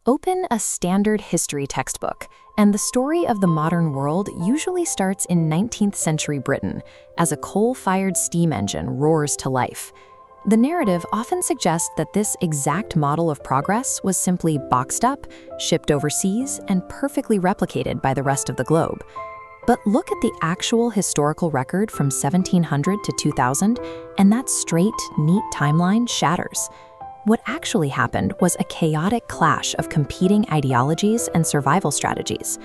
Open a standard history textbook, and the story of the modern world usually starts in 19th century Britain as a coal-fired steam engine roars to life. The narrative often suggests that this exact model of progress was simply boxed up, shipped overseas, and perfectly replicated by the rest of the globe. But look at the actual historical record from 1700 to 2000, and that straight, neat timeline shatters. What actually happened was a chaotic clash of competing ideologies and survival strategies.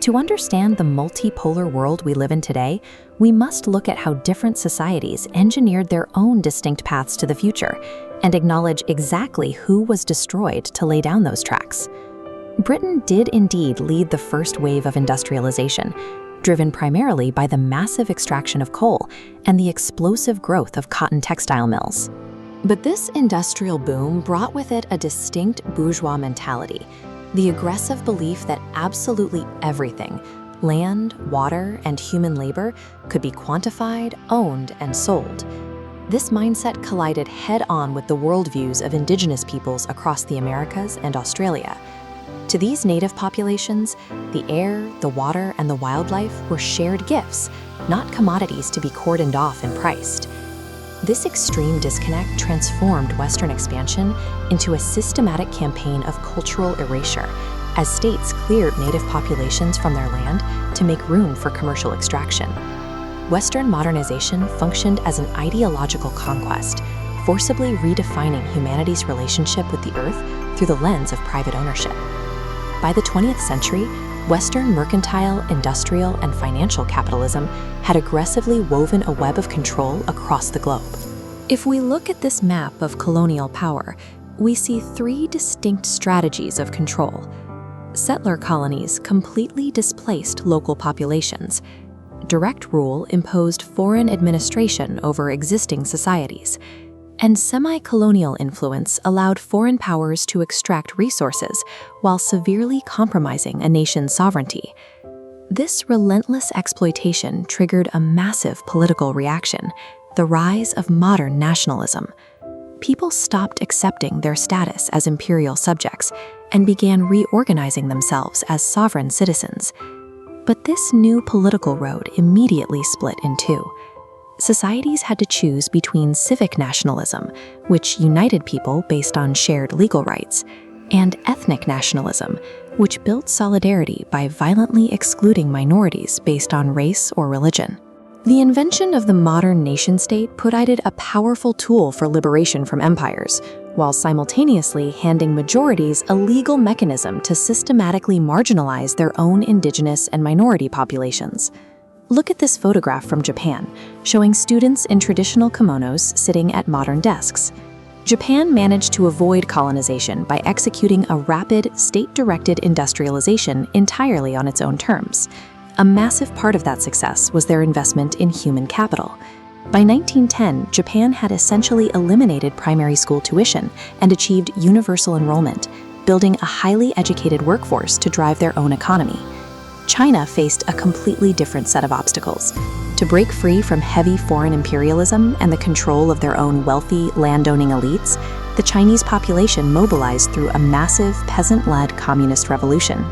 To understand the multipolar world we live in today, we must look at how different societies engineered their own distinct paths to the future and acknowledge exactly who was destroyed to lay down those tracks. Britain did indeed lead the first wave of industrialization, driven primarily by the massive extraction of coal and the explosive growth of cotton textile mills. But this industrial boom brought with it a distinct bourgeois mentality, the aggressive belief that absolutely everything, land, water, and human labor, could be quantified, owned, and sold. This mindset collided head-on with the worldviews of indigenous peoples across the Americas and Australia. To these native populations, the air, the water, and the wildlife were shared gifts, not commodities to be cordoned off and priced. This extreme disconnect transformed Western expansion into a systematic campaign of cultural erasure, as states cleared native populations from their land to make room for commercial extraction. Western modernization functioned as an ideological conquest, forcibly redefining humanity's relationship with the earth through the lens of private ownership. By the 20th century, Western mercantile, industrial, and financial capitalism had aggressively woven a web of control across the globe. If we look at this map of colonial power, we see three distinct strategies of control. Settler colonies completely displaced local populations. Direct rule imposed foreign administration over existing societies. And semi-colonial influence allowed foreign powers to extract resources while severely compromising a nation's sovereignty. This relentless exploitation triggered a massive political reaction, the rise of modern nationalism. People stopped accepting their status as imperial subjects and began reorganizing themselves as sovereign citizens. But this new political road immediately split in two. Societies had to choose between civic nationalism, which united people based on shared legal rights, and ethnic nationalism, which built solidarity by violently excluding minorities based on race or religion. The invention of the modern nation-state provided a powerful tool for liberation from empires, while simultaneously handing majorities a legal mechanism to systematically marginalize their own indigenous and minority populations. Look at this photograph from Japan, showing students in traditional kimonos sitting at modern desks. Japan managed to avoid colonization by executing a rapid, state-directed industrialization entirely on its own terms. A massive part of that success was their investment in human capital. By 1910, Japan had essentially eliminated primary school tuition and achieved universal enrollment, building a highly educated workforce to drive their own economy. China faced a completely different set of obstacles. To break free from heavy foreign imperialism and the control of their own wealthy, landowning elites, the Chinese population mobilized through a massive peasant-led communist revolution.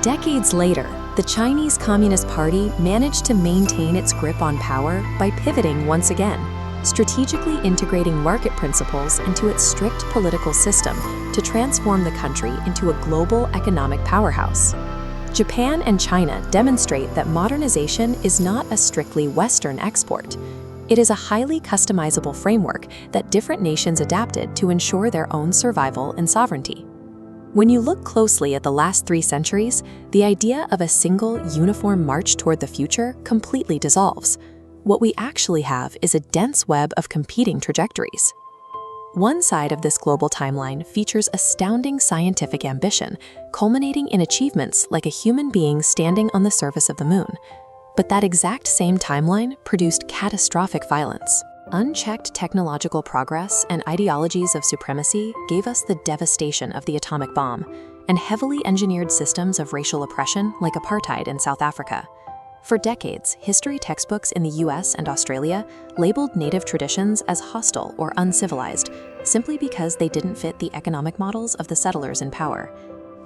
Decades later, the Chinese Communist Party managed to maintain its grip on power by pivoting once again, strategically integrating market principles into its strict political system to transform the country into a global economic powerhouse. Japan and China demonstrate that modernization is not a strictly Western export. It is a highly customizable framework that different nations adapted to ensure their own survival and sovereignty. When you look closely at the last 3 centuries, the idea of a single, uniform march toward the future completely dissolves. What we actually have is a dense web of competing trajectories. One side of this global timeline features astounding scientific ambition, culminating in achievements like a human being standing on the surface of the moon. But that exact same timeline produced catastrophic violence. Unchecked technological progress and ideologies of supremacy gave us the devastation of the atomic bomb, and heavily engineered systems of racial oppression like apartheid in South Africa. For decades, history textbooks in the US and Australia labeled native traditions as hostile or uncivilized, simply because they didn't fit the economic models of the settlers in power.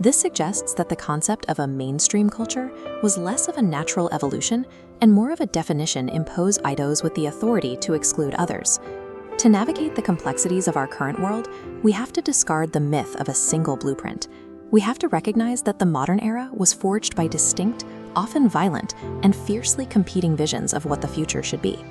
This suggests that the concept of a mainstream culture was less of a natural evolution and more of a definition imposed idos with the authority to exclude others. To navigate the complexities of our current world, we have to discard the myth of a single blueprint. We have to recognize that the modern era was forged by distinct, often violent, and fiercely competing visions of what the future should be.